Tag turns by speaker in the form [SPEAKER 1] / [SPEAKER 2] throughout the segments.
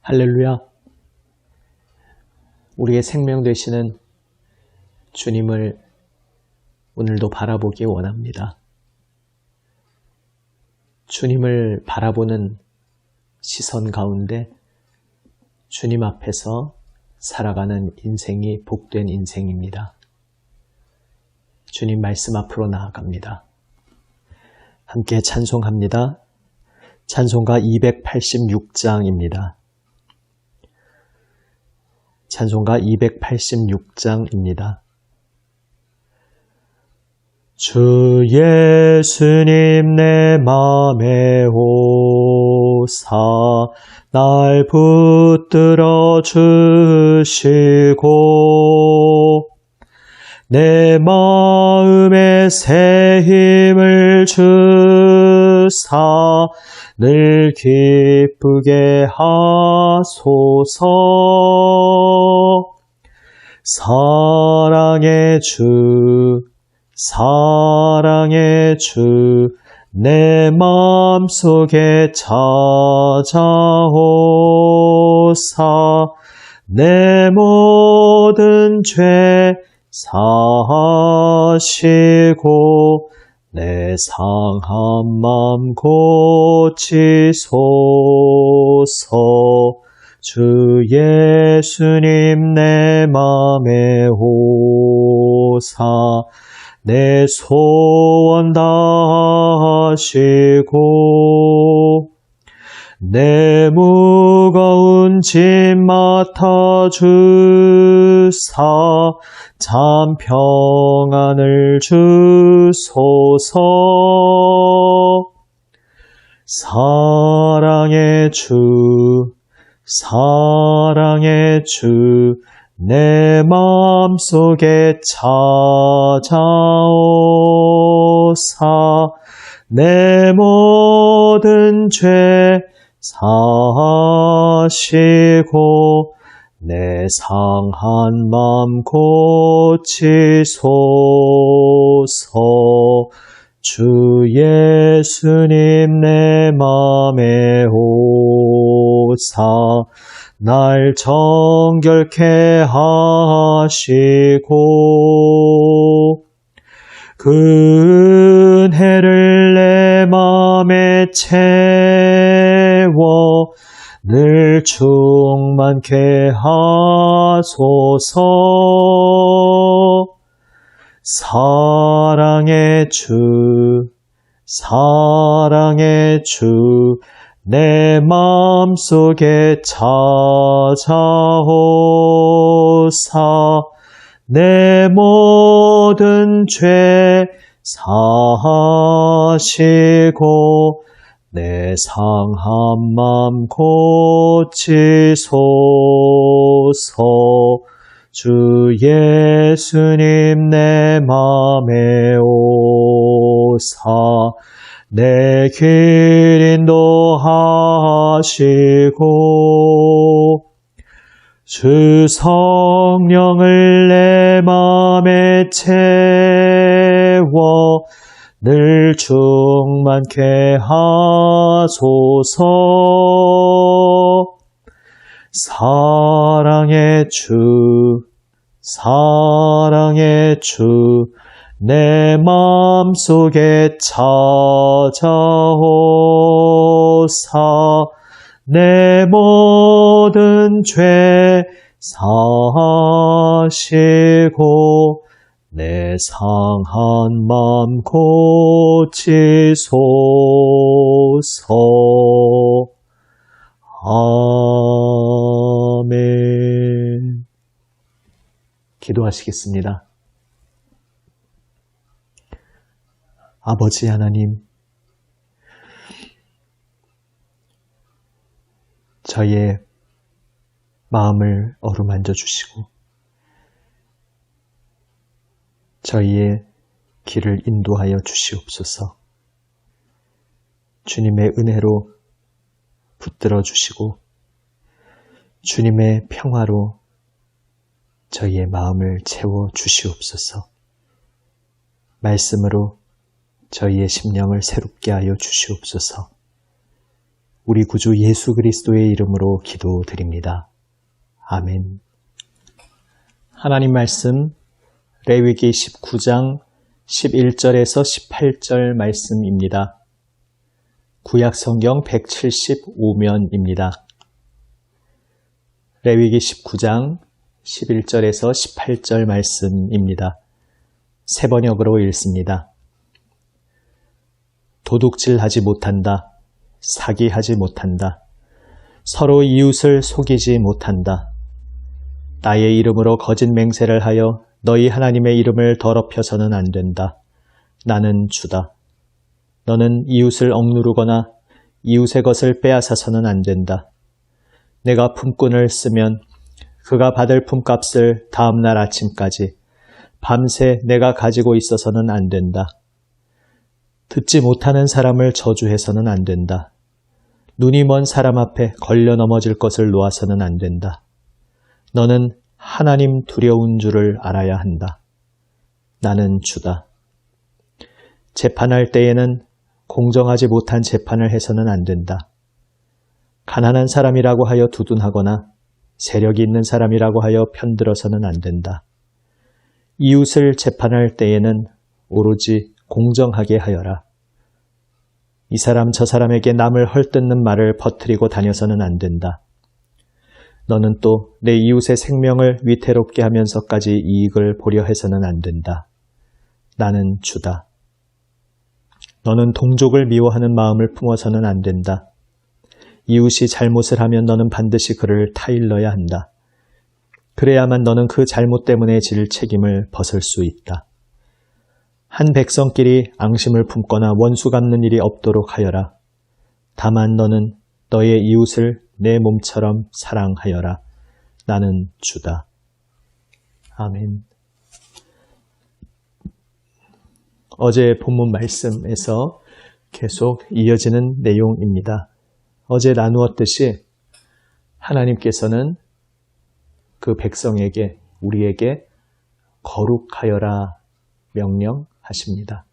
[SPEAKER 1] 할렐루야. 우리의 생명 되시는 주님을 오늘도 바라보기 원합니다. 주님을 바라보는 시선 가운데 주님 앞에서 살아가는 인생이 복된 인생입니다. 주님 말씀 앞으로 나아갑니다. 함께 찬송합니다. 찬송가 286장입니다. 찬송가 286장입니다. 주 예수님 내 맘에 오사 날 붙들어 주시고 내 마음에 새 힘을 주사 늘 기쁘게 하소서. 사랑의 주 사랑의 주 내 마음속에 찾아오사 내 모든 죄 사하시고 내 상한 맘 고치소서. 주 예수님 내 맘에 오사 내 소원 다하시고 내 무거운 짐 맡아주사 참 평안을 주소서. 사랑의 주 사랑의 주 내 마음속에 찾아오사 내 모든 죄 사하시고 내 상한 맘 고치소서. 주 예수님 내 맘에 오사 날 정결케 하시고 그 은혜를 내 맘에 채워 늘 충만케 하소서. 사랑의 주 사랑의 주 내 마음속에 찾아오사 내 모든 죄 사하시고 내 상한 맘 고치소서. 주 예수님 내 맘에 오사 내 길 인도하시고 주 성령을 내 맘에 채워 늘 충만케 하소서. 사랑의 주 사랑의 주 내 마음속에 찾아오사 내 모든 죄 사하시고 내 상한 맘 고치소서. 아멘. 기도하시겠습니다. 아버지 하나님, 저의 마음을 어루만져 주시고 저희의 길을 인도하여 주시옵소서. 주님의 은혜로 붙들어 주시고 주님의 평화로 저희의 마음을 채워 주시옵소서. 말씀으로 저희의 심령을 새롭게 하여 주시옵소서. 우리 구주 예수 그리스도의 이름으로 기도드립니다. 아멘. 하나님 말씀 레위기 19장 11절에서 18절 말씀입니다. 구약 성경 175면입니다. 레위기 19장 11절에서 18절 말씀입니다. 세 번역으로 읽습니다. 도둑질하지 못한다. 사기하지 못한다. 서로 이웃을 속이지 못한다. 나의 이름으로 거짓 맹세를 하여 너희 하나님의 이름을 더럽혀서는 안 된다. 나는 주다. 너는 이웃을 억누르거나 이웃의 것을 빼앗아서는 안 된다. 내가 품꾼을 쓰면 그가 받을 품값을 다음날 아침까지 밤새 내가 가지고 있어서는 안 된다. 듣지 못하는 사람을 저주해서는 안 된다. 눈이 먼 사람 앞에 걸려 넘어질 것을 놓아서는 안 된다. 너는 하나님 두려운 줄을 알아야 한다. 나는 주다. 재판할 때에는 공정하지 못한 재판을 해서는 안 된다. 가난한 사람이라고 하여 두둔하거나 세력이 있는 사람이라고 하여 편들어서는 안 된다. 이웃을 재판할 때에는 오로지 공정하게 하여라. 이 사람 저 사람에게 남을 헐뜯는 말을 퍼뜨리고 다녀서는 안 된다. 너는 또 내 이웃의 생명을 위태롭게 하면서까지 이익을 보려 해서는 안 된다. 나는 주다. 너는 동족을 미워하는 마음을 품어서는 안 된다. 이웃이 잘못을 하면 너는 반드시 그를 타일러야 한다. 그래야만 너는 그 잘못 때문에 질 책임을 벗을 수 있다. 한 백성끼리 앙심을 품거나 원수 갚는 일이 없도록 하여라. 다만 너는 너의 이웃을 내 몸처럼 사랑하여라. 나는 주다. 아멘. 어제 본문 말씀에서 계속 이어지는 내용입니다. 어제 나누었듯이 하나님께서는 그 백성에게, 우리에게 거룩하여라 명령하십니다.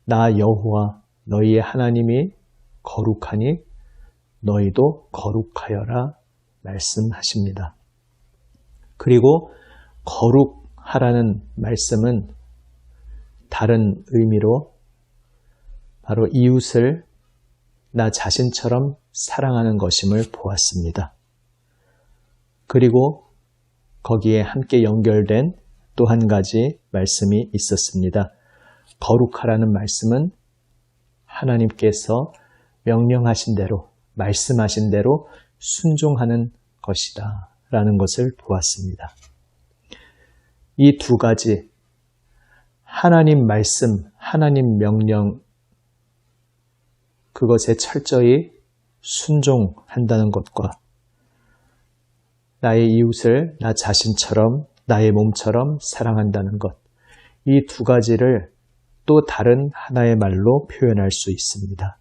[SPEAKER 1] 나 여호와 너희의 하나님이 거룩하니 너희도 거룩하여라 말씀하십니다. 그리고 거룩하라는 말씀은 다른 의미로 바로 이웃을 나 자신처럼 사랑하는 것임을 보았습니다. 그리고 거기에 함께 연결된 또 한 가지 말씀이 있었습니다. 거룩하라는 말씀은 하나님께서 명령하신 대로, 말씀하신 대로 순종하는 것이다 라는 것을 보았습니다. 이 두 가지, 하나님 말씀, 하나님 명령, 그것에 철저히 순종한다는 것과 나의 이웃을 나 자신처럼, 나의 몸처럼 사랑한다는 것, 이 두 가지를 또 다른 하나의 말로 표현할 수 있습니다.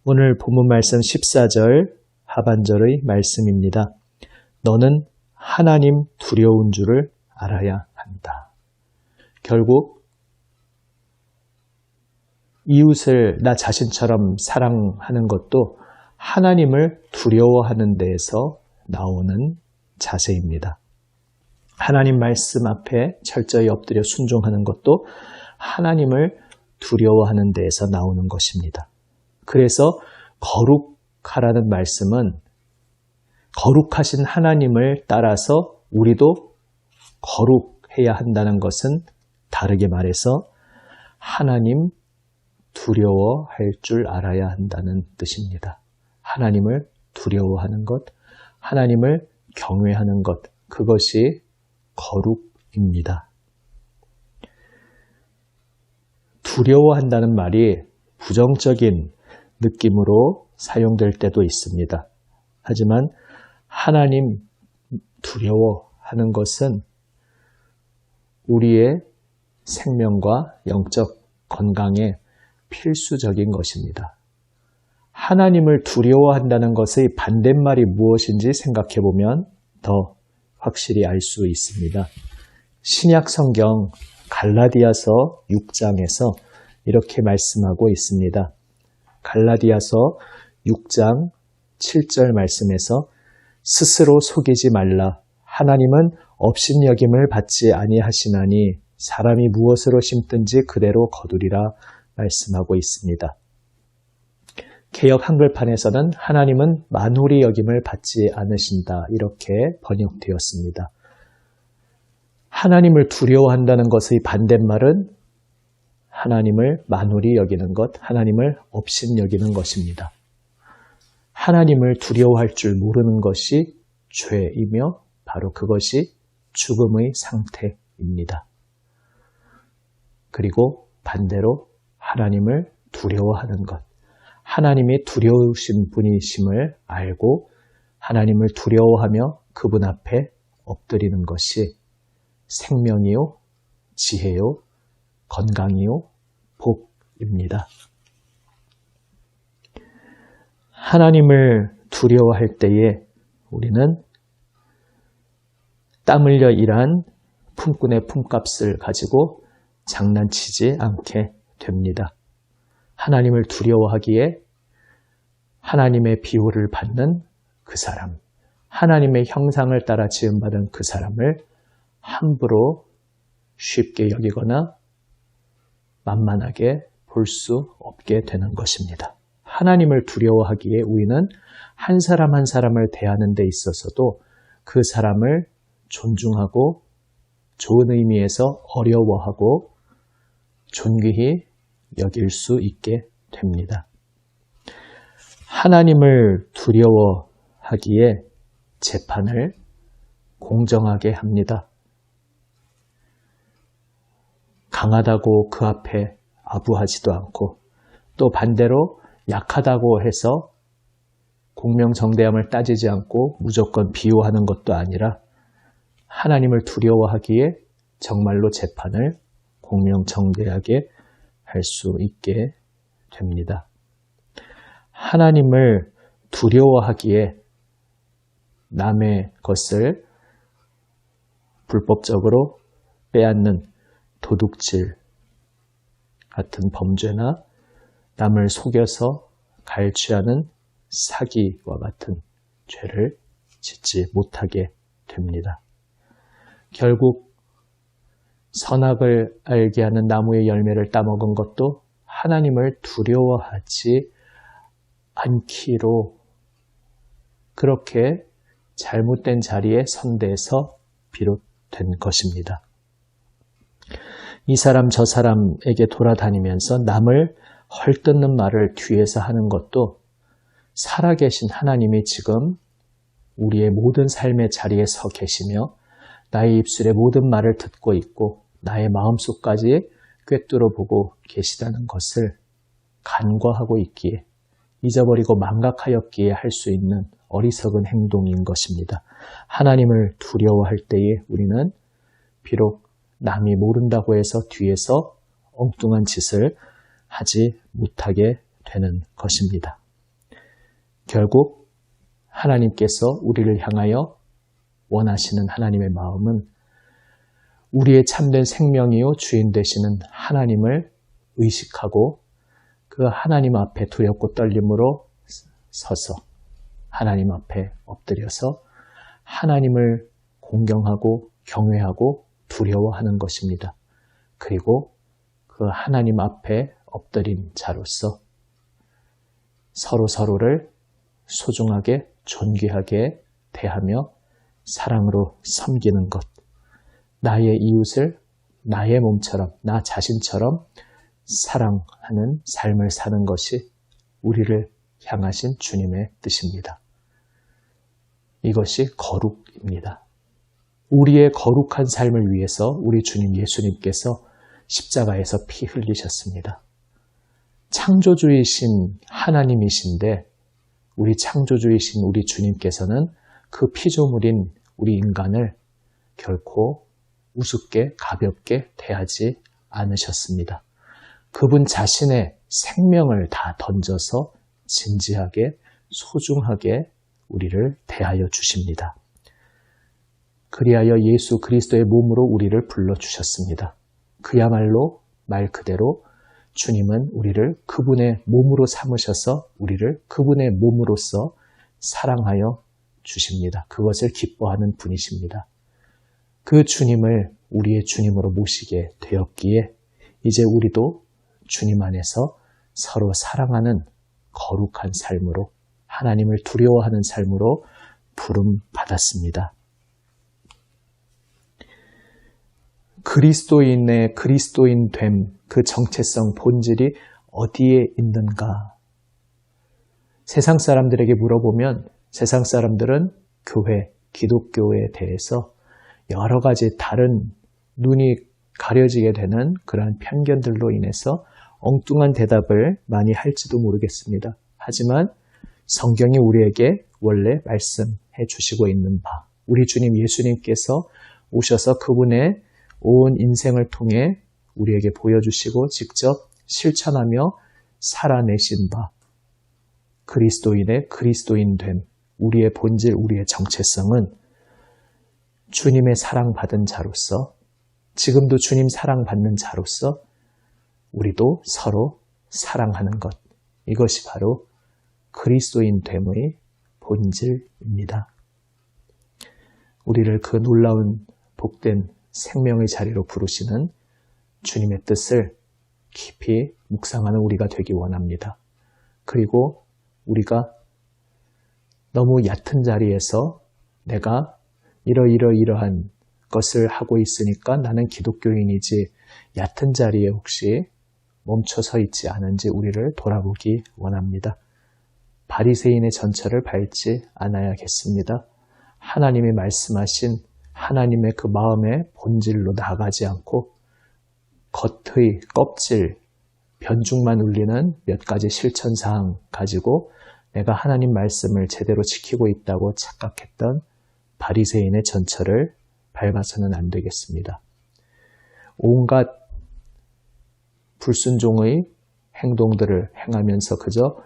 [SPEAKER 1] 오늘 본문 말씀 14절 하반절의 말씀입니다. 너는 하나님 두려운 줄을 알아야 한다. 결국 이웃을 나 자신처럼 사랑하는 것도 하나님을 두려워하는 데에서 나오는 자세입니다. 하나님 말씀 앞에 철저히 엎드려 순종하는 것도 하나님을 두려워하는 데에서 나오는 것입니다. 그래서 거룩하라는 말씀은 거룩하신 하나님을 따라서 우리도 거룩해야 한다는 것은 다르게 말해서 하나님 두려워할 줄 알아야 한다는 뜻입니다. 하나님을 두려워하는 것, 하나님을 경외하는 것, 그것이 거룩입니다. 두려워한다는 말이 부정적인 느낌으로 사용될 때도 있습니다. 하지만 하나님 두려워하는 것은 우리의 생명과 영적 건강에 필수적인 것입니다. 하나님을 두려워한다는 것의 반대말이 무엇인지 생각해 보면 더 확실히 알 수 있습니다. 신약 성경 갈라디아서 6장에서 이렇게 말씀하고 있습니다. 갈라디아서 6장 7절 말씀에서 스스로 속이지 말라. 하나님은 업신여김을 받지 아니하시나니 사람이 무엇으로 심든지 그대로 거두리라 말씀하고 있습니다. 개역 한글판에서는 하나님은 만홀히 여김을 받지 않으신다 이렇게 번역되었습니다. 하나님을 두려워한다는 것의 반대말은 하나님을 만홀히 여기는 것, 하나님을 업신 여기는 것입니다. 하나님을 두려워할 줄 모르는 것이 죄이며 바로 그것이 죽음의 상태입니다. 그리고 반대로 하나님을 두려워하는 것, 하나님이 두려우신 분이심을 알고 하나님을 두려워하며 그분 앞에 엎드리는 것이 생명이요, 지혜요, 건강이요, 복입니다. 하나님을 두려워할 때에 우리는 땀 흘려 일한 품꾼의 품값을 가지고 장난치지 않게 됩니다. 하나님을 두려워하기에 하나님의 비호를 받는 그 사람, 하나님의 형상을 따라 지음받은 그 사람을 함부로 쉽게 여기거나 만만하게 볼 수 없게 되는 것입니다. 하나님을 두려워하기에 우리는 한 사람 한 사람을 대하는 데 있어서도 그 사람을 존중하고 좋은 의미에서 어려워하고 존귀히 여길 수 있게 됩니다. 하나님을 두려워하기에 재판을 공정하게 합니다. 강하다고 그 앞에 아부하지도 않고 또 반대로 약하다고 해서 공명정대함을 따지지 않고 무조건 비호하는 것도 아니라 하나님을 두려워하기에 정말로 재판을 공명정대하게 할 수 있게 됩니다. 하나님을 두려워하기에 남의 것을 불법적으로 빼앗는 도둑질 같은 범죄나 남을 속여서 갈취하는 사기와 같은 죄를 짓지 못하게 됩니다. 결국 선악을 알게 하는 나무의 열매를 따먹은 것도 하나님을 두려워하지 않기로 그렇게 잘못된 자리에 선대해서 비롯된 것입니다. 이 사람 저 사람에게 돌아다니면서 남을 헐뜯는 말을 뒤에서 하는 것도 살아계신 하나님이 지금 우리의 모든 삶의 자리에 서 계시며 나의 입술의 모든 말을 듣고 있고 나의 마음속까지 꿰뚫어 보고 계시다는 것을 간과하고 있기에 잊어버리고 망각하였기에 할 수 있는 어리석은 행동인 것입니다. 하나님을 두려워할 때에 우리는 비록 남이 모른다고 해서 뒤에서 엉뚱한 짓을 하지 못하게 되는 것입니다. 결국 하나님께서 우리를 향하여 원하시는 하나님의 마음은 우리의 참된 생명이요 주인 되시는 하나님을 의식하고 그 하나님 앞에 두렵고 떨림으로 서서 하나님 앞에 엎드려서 하나님을 공경하고 경외하고 두려워하는 것입니다. 그리고 그 하나님 앞에 엎드린 자로서 서로를 소중하게 존귀하게 대하며 사랑으로 섬기는 것, 나의 이웃을 나의 몸처럼 나 자신처럼 사랑하는 삶을 사는 것이 우리를 향하신 주님의 뜻입니다. 이것이 거룩입니다. 우리의 거룩한 삶을 위해서 우리 주님 예수님께서 십자가에서 피 흘리셨습니다. 창조주이신 하나님이신데 우리 창조주이신 우리 주님께서는 그 피조물인 우리 인간을 결코 우습게 가볍게 대하지 않으셨습니다. 그분 자신의 생명을 다 던져서 진지하게 소중하게 우리를 대하여 주십니다. 그리하여 예수 그리스도의 몸으로 우리를 불러주셨습니다. 그야말로 말 그대로 주님은 우리를 그분의 몸으로 삼으셔서 우리를 그분의 몸으로서 사랑하여 주십니다. 그것을 기뻐하는 분이십니다. 그 주님을 우리의 주님으로 모시게 되었기에 이제 우리도 주님 안에서 서로 사랑하는 거룩한 삶으로 하나님을 두려워하는 삶으로 부름받았습니다. 그리스도인의 그리스도인 됨, 그 정체성 본질이 어디에 있는가? 세상 사람들에게 물어보면 세상 사람들은 교회, 기독교에 대해서 여러 가지 다른 눈이 가려지게 되는 그러한 편견들로 인해서 엉뚱한 대답을 많이 할지도 모르겠습니다. 하지만 성경이 우리에게 원래 말씀해 주시고 있는 바, 우리 주님 예수님께서 오셔서 그분의 온 인생을 통해 우리에게 보여주시고 직접 실천하며 살아내신 바, 그리스도인의 그리스도인됨, 우리의 본질, 우리의 정체성은 주님의 사랑받은 자로서, 지금도 주님 사랑받는 자로서 우리도 서로 사랑하는 것, 이것이 바로 그리스도인됨의 본질입니다. 우리를 그 놀라운 복된 생명의 자리로 부르시는 주님의 뜻을 깊이 묵상하는 우리가 되기 원합니다. 그리고 우리가 너무 얕은 자리에서 내가 이러한 것을 하고 있으니까 나는 기독교인이지 얕은 자리에 혹시 멈춰서 있지 않은지 우리를 돌아보기 원합니다. 바리새인의 전철을 밟지 않아야겠습니다. 하나님이 말씀하신 하나님의 그 마음의 본질로 나아가지 않고 겉의 껍질, 변죽만 울리는 몇 가지 실천사항 가지고 내가 하나님 말씀을 제대로 지키고 있다고 착각했던 바리새인의 전철을 밟아서는 안 되겠습니다. 온갖 불순종의 행동들을 행하면서 그저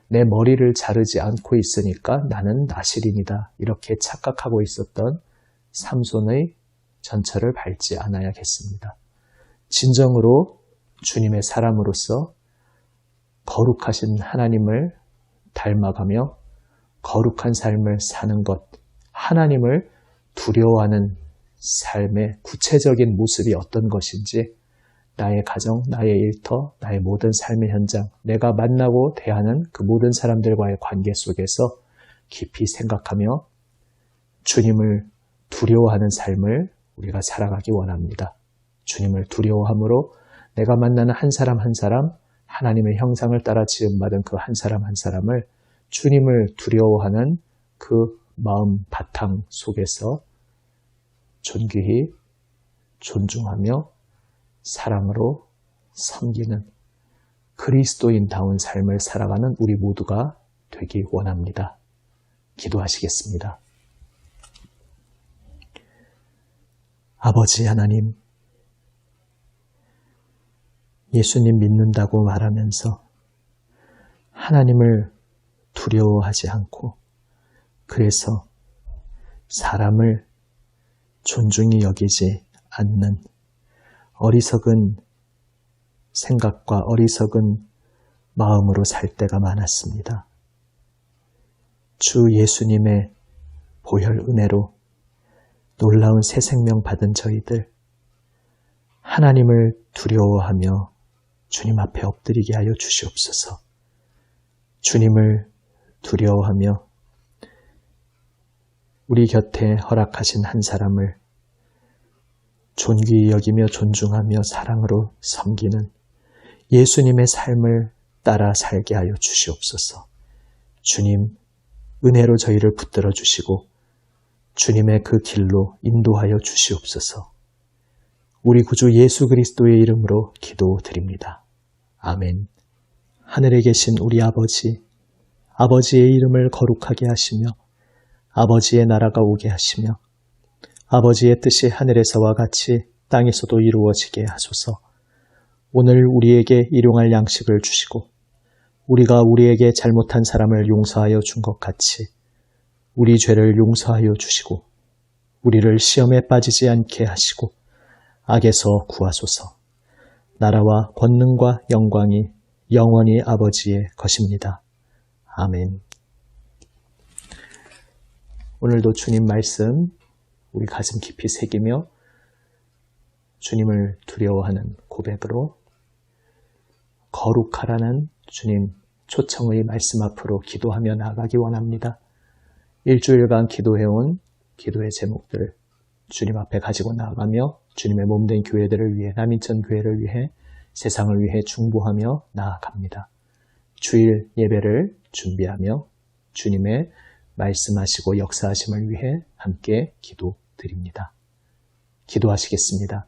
[SPEAKER 1] 내 머리를 자르지 않고 있으니까 나는 나실인이다, 이렇게 착각하고 있었던 삼손의 전철을 밟지 않아야겠습니다. 진정으로 주님의 사람으로서 거룩하신 하나님을 닮아가며 거룩한 삶을 사는 것, 하나님을 두려워하는 삶의 구체적인 모습이 어떤 것인지 나의 가정, 나의 일터, 나의 모든 삶의 현장, 내가 만나고 대하는 그 모든 사람들과의 관계 속에서 깊이 생각하며 주님을 두려워하는 삶을 우리가 살아가기 원합니다. 주님을 두려워함으로 내가 만나는 한 사람 한 사람, 하나님의 형상을 따라 지음받은 그 한 사람 한 사람을 주님을 두려워하는 그 마음 바탕 속에서 존귀히 존중하며 사랑으로 섬기는 그리스도인다운 삶을 살아가는 우리 모두가 되기 원합니다. 기도하시겠습니다. 아버지 하나님, 예수님 믿는다고 말하면서 하나님을 두려워하지 않고 그래서 사람을 존중히 여기지 않는 어리석은 생각과 어리석은 마음으로 살 때가 많았습니다. 주 예수님의 보혈 은혜로 놀라운 새 생명 받은 저희들, 하나님을 두려워하며 주님 앞에 엎드리게 하여 주시옵소서. 주님을 두려워하며 우리 곁에 허락하신 한 사람을 존귀히 여기며 존중하며 사랑으로 섬기는 예수님의 삶을 따라 살게 하여 주시옵소서. 주님, 은혜로 저희를 붙들어 주시고 주님의 그 길로 인도하여 주시옵소서. 우리 구주 예수 그리스도의 이름으로 기도드립니다. 아멘. 하늘에 계신 우리 아버지, 아버지의 이름을 거룩하게 하시며 아버지의 나라가 오게 하시며 아버지의 뜻이 하늘에서와 같이 땅에서도 이루어지게 하소서. 오늘 우리에게 일용할 양식을 주시고 우리가 우리에게 잘못한 사람을 용서하여 준 것 같이 우리 죄를 용서하여 주시고 우리를 시험에 빠지지 않게 하시고 악에서 구하소서. 나라와 권능과 영광이 영원히 아버지의 것입니다. 아멘. 오늘도 주님 말씀 우리 가슴 깊이 새기며 주님을 두려워하는 고백으로 거룩하라는 주님 초청의 말씀 앞으로 기도하며 나아가기 원합니다. 일주일간 기도해온 기도의 제목들 주님 앞에 가지고 나아가며 주님의 몸된 교회들을 위해 남인천 교회를 위해 세상을 위해 중보하며 나아갑니다. 주일 예배를 준비하며 주님의 말씀하시고 역사하심을 위해 함께 기도드립니다. 기도하시겠습니다.